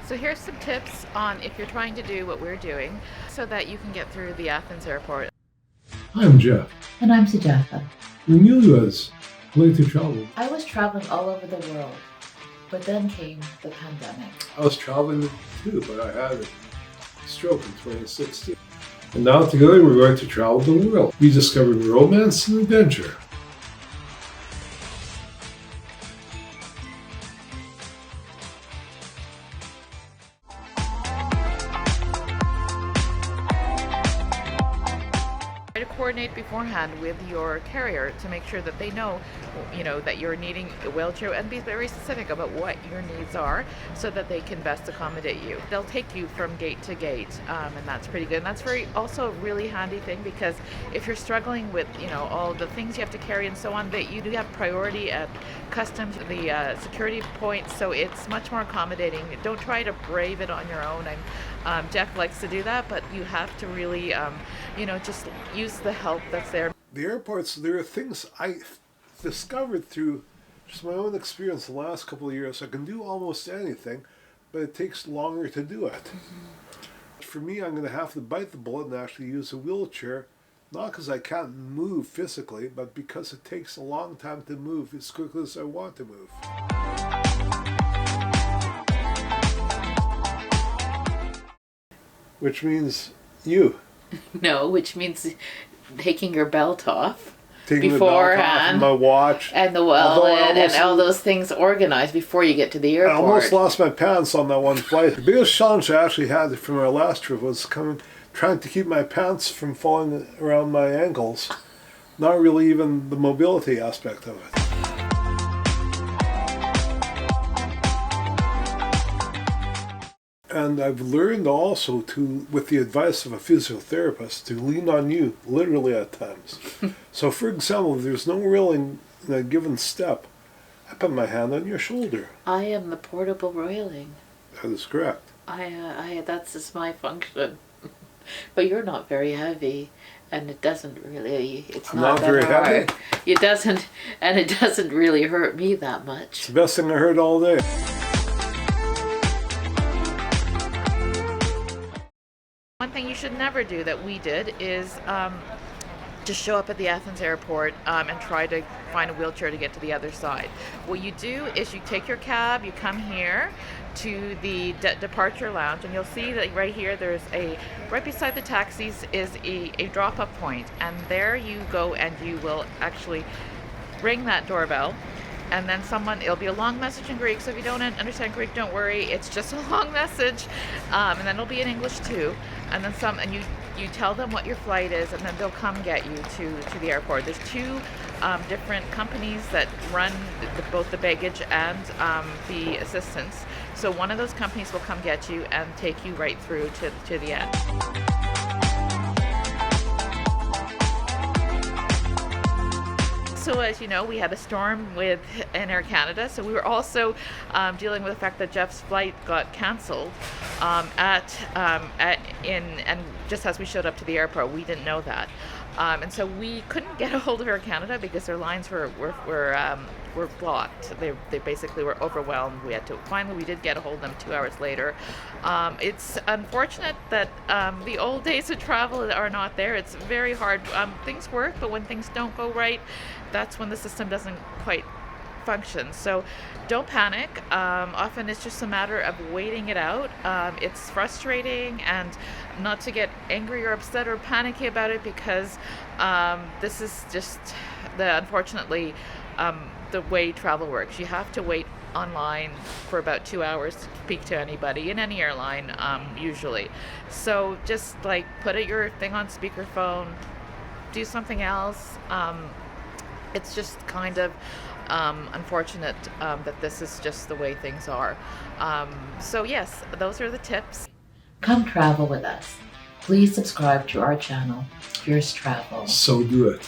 So here's some tips on if you're trying to do what we're doing so that you can get through the Athens airport. I'm Jeff. And I'm Sujatha. We knew you as willing to travel. I was traveling all over the world, but then came the pandemic. I was traveling too, but I had a stroke in 2016. And now together we're going to travel the world, rediscovering romance and adventure. Try to coordinate beforehand with your carrier to make sure that they know, that you're needing a wheelchair, and be very specific about what your needs are so that they can best accommodate you. They'll take you from gate to gate, and that's pretty good. And that's also a really handy thing, because if you're struggling with, all the things you have to carry and so on, that you do have priority at customs, the security points, so it's much more accommodating. Don't try to brave it on your own. Jeff likes to do that, but you have to really, just use the help that's there. The airports, there are things I discovered through just my own experience the last couple of years. I can do almost anything, but it takes longer to do it. Mm-hmm. For me, I'm going to have to bite the bullet and actually use a wheelchair, not because I can't move physically, but because it takes a long time to move as quickly as I want to move. Which means you. No, which means taking your belt off Taking beforehand, the belt off and my watch, and the wallet, and all those things organized before you get to the airport. I almost lost my pants on that one flight. The biggest challenge I actually had from our last trip was trying to keep my pants from falling around my ankles. Not really even the mobility aspect of it. And I've learned also with the advice of a physiotherapist, to lean on you, literally at times. So for example, if there's no railing in a given step, I put my hand on your shoulder. I am the portable railing. That is correct. That's just my function. But you're not very heavy, and it doesn't really, it's I'm not not very hard. heavy. It doesn't really hurt me that much. It's the best thing I heard all day. One thing you should never do that we did is just show up at the Athens airport and try to find a wheelchair to get to the other side. What you do is you take your cab, you come here to the departure lounge, and you'll see that right here right beside the taxis is a drop-up point, and there you go and you will actually ring that doorbell. And then it'll be a long message in Greek, so if you don't understand Greek, don't worry, it's just a long message. And then it'll be in English too. And then you tell them what your flight is, and then they'll come get you to the airport. There's two different companies that run both the baggage and the assistance. So one of those companies will come get you and take you right through to the end. So as you know, we had a storm in Air Canada, so we were also dealing with the fact that Jeff's flight got cancelled and just as we showed up to the airport. We didn't know that, and so we couldn't get a hold of Air Canada because their lines were blocked. They basically were overwhelmed. We did get a hold of them 2 hours later. It's unfortunate that the old days of travel are not there. It's very hard. Things work, but when things don't go right, that's when the system doesn't quite function. So don't panic. Often it's just a matter of waiting it out. It's frustrating, and not to get angry or upset or panicky about it, because this is just unfortunately the way travel works. You have to wait online for about 2 hours to speak to anybody in any airline, usually. So just put your thing on speakerphone, do something else. It's just kind of unfortunate that this is just the way things are. So yes, those are the tips. Come travel with us. Please subscribe to our channel, Fierce Travel. So do it.